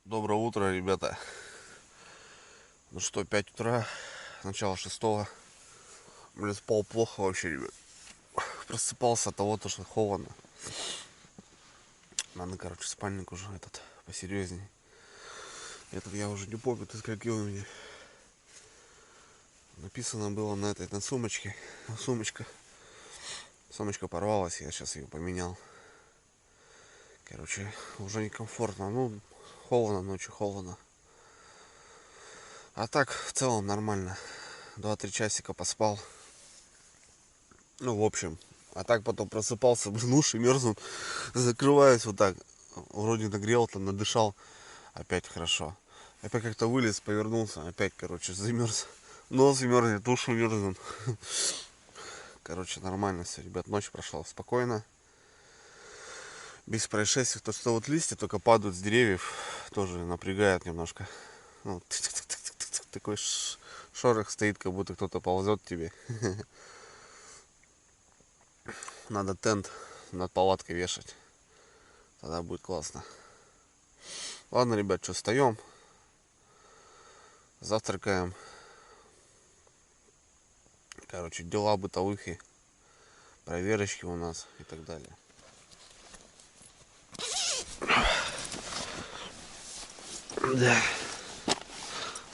Доброе утро, ребята. Ну что, 5 утра, начало 6. Блин, спал плохо вообще, ребят. Просыпался от того, что холодно. Надо, спальник уже этот посерьезней. Этот я уже не помню, ты скольки у меня. Написано было на этой, на сумочке. Сумочка порвалась, я сейчас ее поменял. Уже некомфортно. Ну, холодно, ночью холодно. А так, в целом нормально. 2-3 часика поспал. Ну, в общем. А так потом просыпался, блин, уши мерзнут. Закрываюсь вот так. Вроде нагрел, там надышал. Опять хорошо. Опять как-то вылез, повернулся. Опять, замерз. Нос мерзнет, уши мерзнут. Нормально все, ребят. Ночь прошла спокойно. Без происшествий. То, что вот листья только падают с деревьев, тоже напрягает немножко. Ну, такой шорох стоит, как будто кто-то ползет тебе. Надо тент над палаткой вешать. Тогда будет классно. Ладно, ребят, что, встаем. Завтракаем. Дела бытовухи. Проверочки у нас и так далее. Да.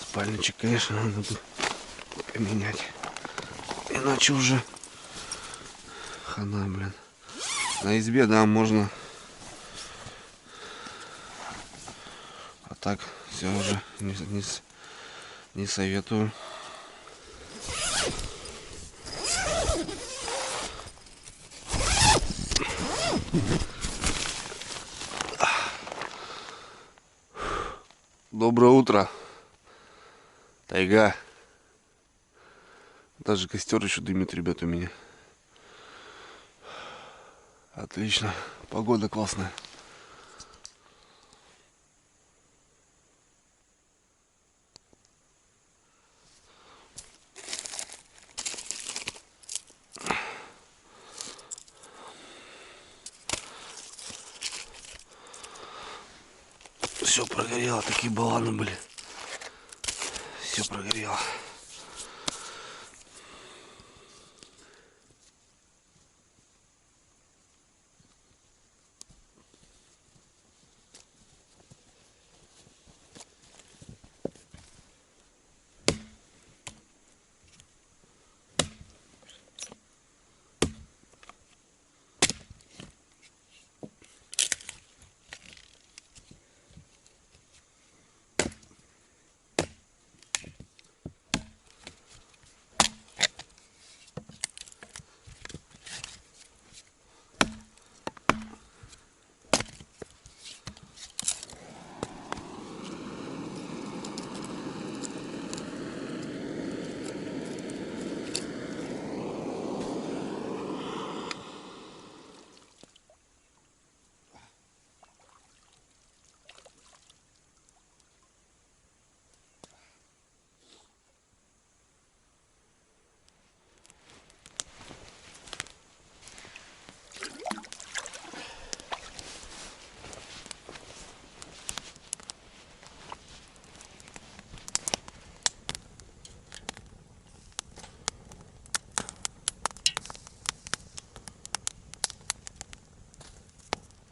Спальничек, конечно, надо бы поменять. Иначе уже хана, блин. На избе, да, можно. А так все уже не советую. Доброе утро, тайга. Даже костер еще дымит, ребят, у меня. Отлично, погода классная. Все прогорело, такие баллоны были. Все прогорело.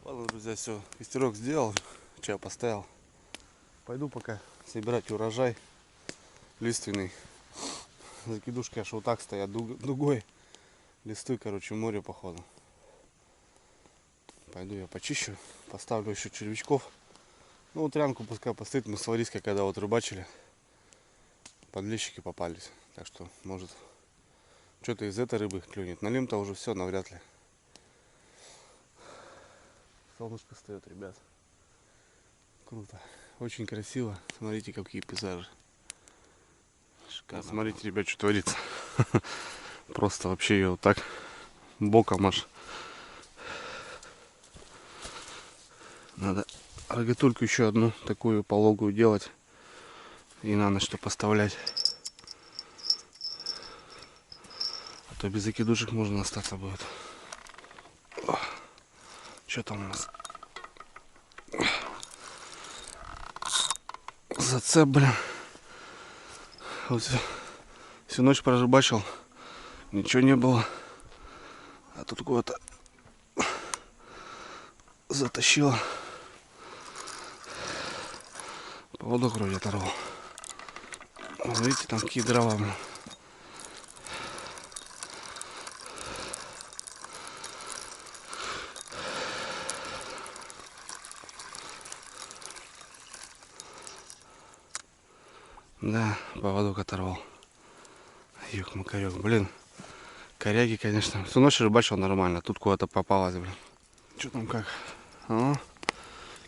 Ладно, друзья, все, костерок сделал, чай поставил. Пойду пока собирать урожай лиственный. Закидушки аж вот так стоят дугой. Листы, море походу. Пойду я почищу, поставлю еще червячков. Ну, утрянку пускай постоит, мы с Лариской, когда вот рыбачили, подлещики попались. Так что, может, что-то из этой рыбы клюнет. Налим-то уже все, навряд ли. Солнышко встает, ребят. Круто. Очень красиво. Смотрите, какие пейзажи. Шикарно. Смотрите, ребят, что творится. Просто вообще ее вот так боком аж. Надо рогатульку еще одну такую пологую делать. И на ночь что поставлять. А то без закидушек можно остаться будет. Что там у нас? Зацеп, блин. Вот всю ночь прорыбачил. Ничего не было. А тут куда-то затащило. Поводок вроде оторвал. Вот видите, там какие дрова, блин. Да, поводок оторвал. Юг-макарек, блин. Коряги, конечно. Всю ночь рыбачил нормально. Тут куда-то попалось, блин. Что там как? О,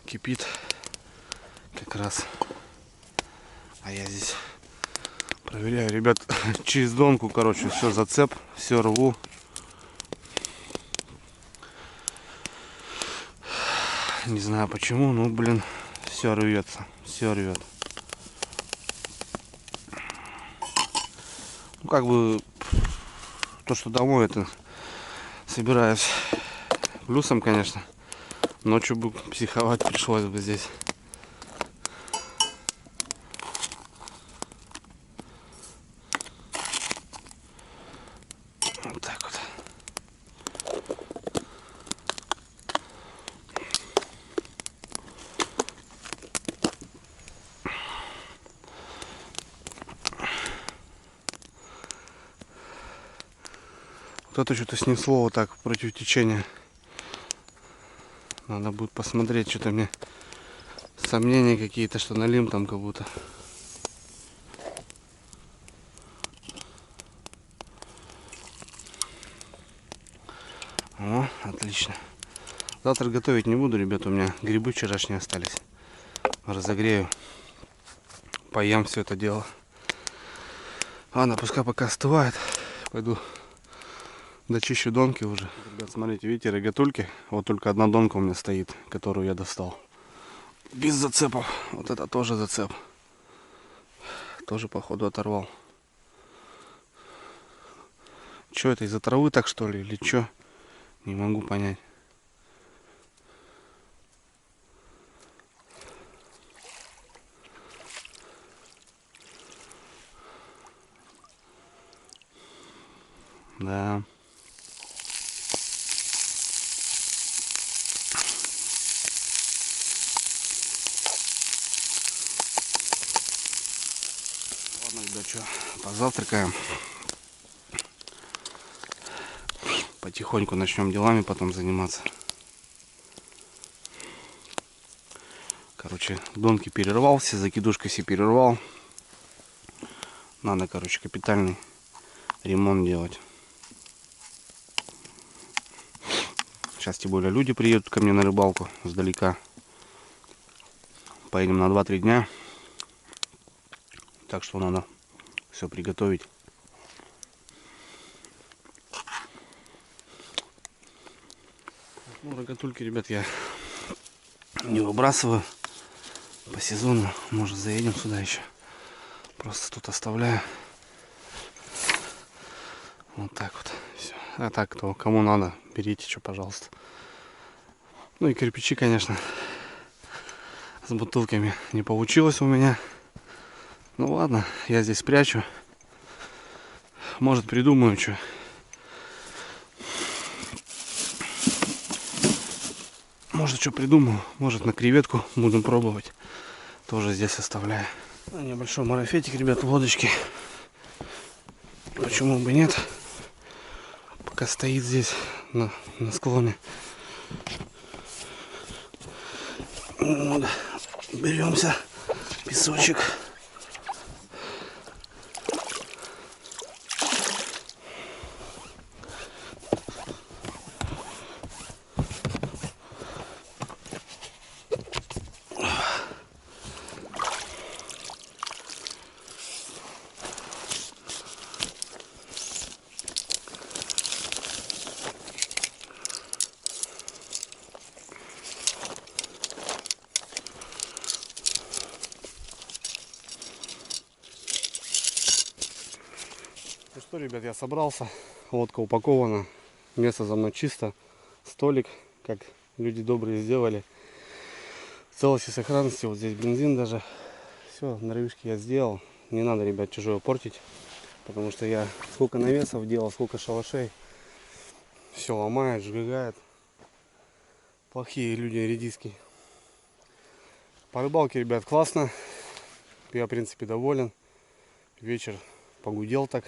кипит. Как раз. А я здесь проверяю, ребят, через донку, короче, все зацеп, все рву. Не знаю почему, но, блин, все рвется, все рвет. Ну, как бы, то, что домой, это собираюсь плюсом, конечно. Ночью бы психовать пришлось бы здесь. Вот так вот. Вот это что-то снесло вот так против течения. Надо будет посмотреть, что-то мне сомнения какие-то, что налим там как будто. О, отлично. Завтра готовить не буду, ребята, у меня грибы вчерашние остались. Разогрею, поем все это дело. Ладно, пускай пока остывает. Пойду дочищу донки уже. Ребят, смотрите, видите, рогатульки. Вот только одна донка у меня стоит, которую я достал. Без зацепов. Вот это тоже зацеп. Тоже, походу, оторвал. Что это, из-за травы так, что ли? Или что? Не могу понять. Да. Ладно, ребят, что, позавтракаем. Потихоньку начнем делами потом заниматься. Короче, донки перервал, все закидушки все перервал. Надо, короче, капитальный ремонт делать. Сейчас, тем более, люди приедут ко мне на рыбалку сдалека. Поедем на 2-3 дня. Так что надо все приготовить. Ну, рогатульки, ребят, я не выбрасываю по сезону. Может, заедем сюда еще. Просто тут оставляю. Вот так вот. Все. А так, кто кому надо, берите, что, пожалуйста. Ну и кирпичи, конечно, с бутылками не получилось у меня. Ну ладно, я здесь спрячу. Может, придумаю что. Может, что придумаю. Может, на креветку будем пробовать. Тоже здесь оставляю. Небольшой марафетик, ребят, водочки. Почему бы нет? Пока стоит здесь на склоне. Вот. Беремся песочек. Ну что, ребят, я собрался. Лодка упакована. Место за мной чисто. Столик, как люди добрые сделали. В целости и сохранности. Вот здесь бензин даже. Все, норовишки я сделал. Не надо, ребят, чужое портить. Потому что я сколько навесов делал, сколько шалашей. Все ломает, сжигает. Плохие люди, редиски. По рыбалке, ребят, классно. Я, в принципе, доволен. Вечер погудел так.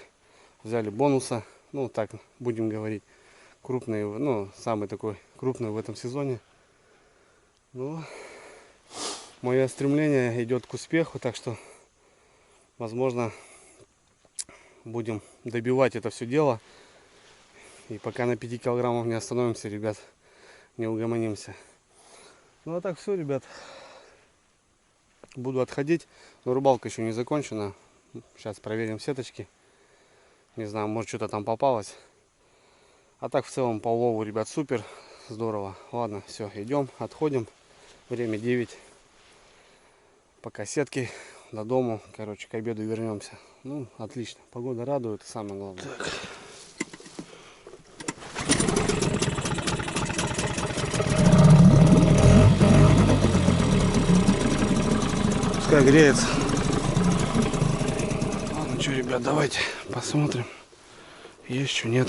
Взяли бонуса. Ну, так будем говорить. Крупный, ну, самый такой крупный в этом сезоне. Ну, мое стремление идет к успеху. Так что, возможно, будем добивать это все дело. И пока на 5 килограммов не остановимся, ребят, не угомонимся. Ну, а так все, ребят. Буду отходить. Но рыбалка еще не закончена. Сейчас проверим сеточки. Не знаю, может что-то там попалось. А так в целом по улову, ребят, супер. Здорово. Ладно, все, идем, отходим. Время 9. Пока сетки до дому. Короче, к обеду вернемся. Ну, отлично. Погода радует, самое главное. Так. Пускай греется. Ладно, что, ребят, давайте посмотрим. Есть что, нет.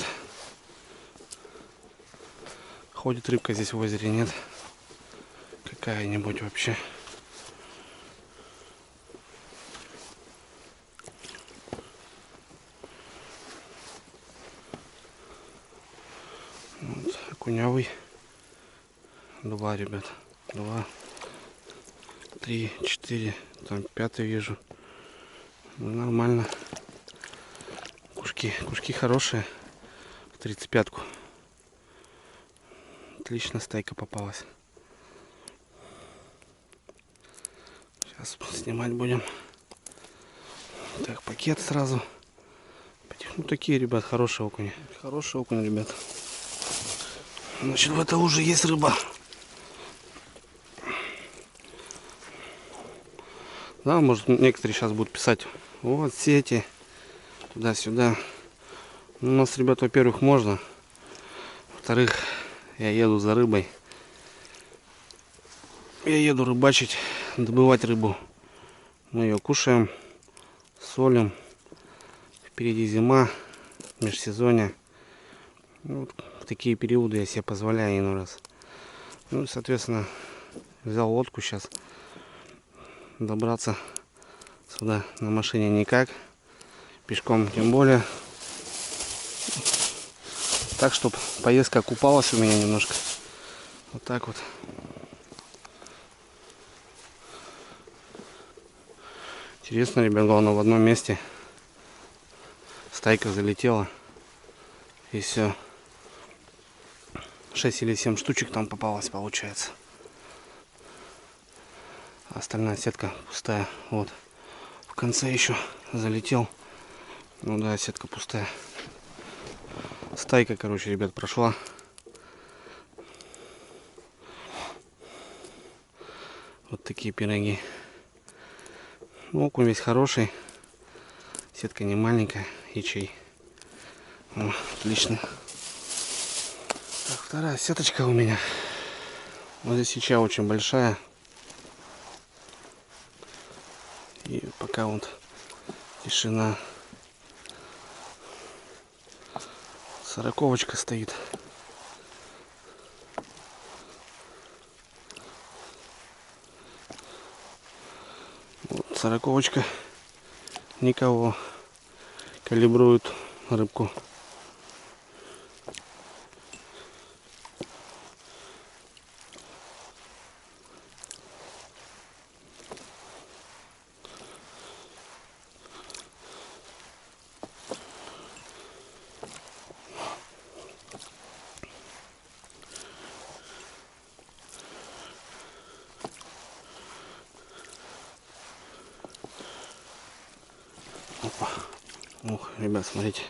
Ходит рыбка здесь в озере, нет? Какая-нибудь вообще. Вот, окунявый. 2, ребят. 2, 3, 4. Там 5 вижу. Ну, нормально. Кушки хорошие. В 35-ку. Отлично стайка попалась. Сейчас снимать будем. Так, пакет сразу. Ну, такие, ребят, хорошие окуни. Хорошие окуни, ребят. Значит, в этой луже есть рыба. Да, может, некоторые сейчас будут писать: вот сети, туда-сюда. У нас, ребят, во-первых, можно. Во-вторых, я еду за рыбой. Я еду рыбачить, добывать рыбу. Мы ее кушаем, солим. Впереди зима, межсезонье. Вот в такие периоды я себе позволяю иной раз. Ну, соответственно, взял лодку сейчас. Добраться сюда на машине никак. Пешком тем более. Так, чтобы поездка окупалась у меня немножко. Вот так вот. Интересно, ребят, главное, в одном месте стайка залетела. И все. 6 или 7 штучек там попалось, получается. А остальная сетка пустая. Вот. В конце еще залетел. Ну да, сетка пустая. Стайка, короче, ребят, прошла. Вот такие пироги. Ну, окунь весь хороший. Сетка не маленькая. Ячей. О, отлично. Так, вторая сеточка у меня. Вот здесь яча очень большая. И пока вот тишина. 40-очка стоит. Вот 40-очка. Никого. Калибрует рыбку. Опа. Ух, ребят, смотрите.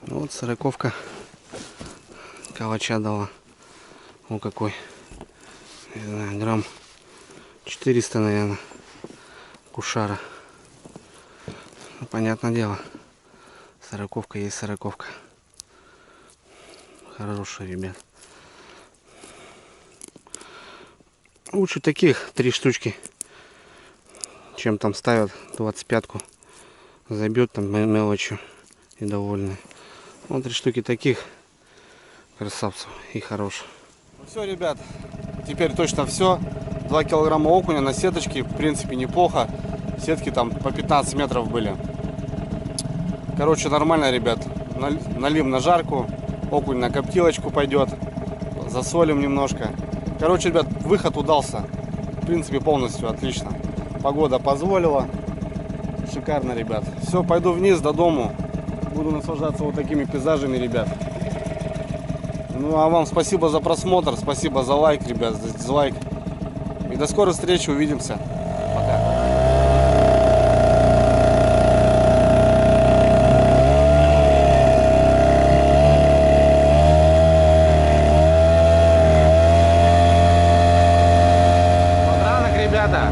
Ну, вот 40-ка калача дала. О, какой. Не знаю, грамм 400, наверное. Кушара. Ну, понятное дело. 40-ка есть 40-ка. Хороший, ребят. Лучше таких 3 штучки, чем там ставят 25-ку. Забьет там мелочью и довольны. Вот 3 штуки таких красавцев и хороших. Ну все, ребят, теперь точно все. 2 килограмма окуня на сеточке, в принципе, неплохо. Сетки там по 15 метров были. Короче, нормально, ребят. Налим на жарку, окунь на коптилочку пойдет. Засолим немножко. Короче, ребят, выход удался. В принципе, полностью отлично. Погода позволила. Шикарно, ребят. Все, пойду вниз до дому. Буду наслаждаться вот такими пейзажами, ребят. Ну, а вам спасибо за просмотр. Спасибо за лайк, ребят, за дизлайк. И до скорой встречи. Увидимся. Пока. Ребята.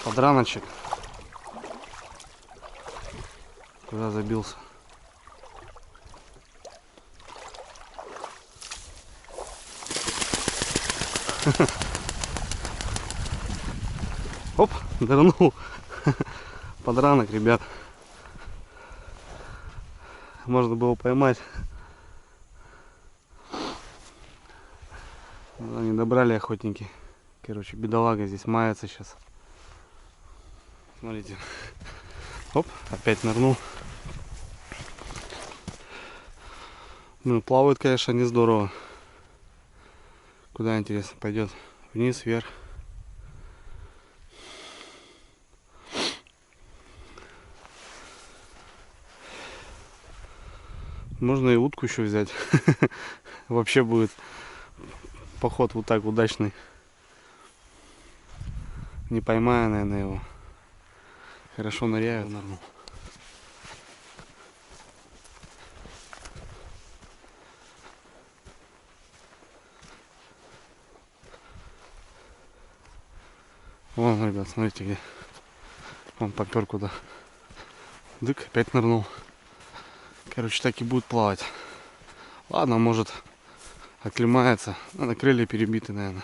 Подраночек. Куда забился? Оп, нырнул. Подранок, ребят. Можно было поймать. Но не добрали охотники. Короче, бедолага здесь мается сейчас. Смотрите. Оп, опять нырнул. Ну, плавают, конечно, не здорово. Куда, интересно, пойдет? Вниз, вверх. Можно и утку еще взять. Вообще будет поход вот так удачный. Не поймаю, наверное, его. Хорошо ныряют. Вон, ребят, смотрите где. Он попер куда. Дык, опять нырнул. Короче, так и будет плавать. Ладно, может оклемается. Надо, крылья перебиты, наверное.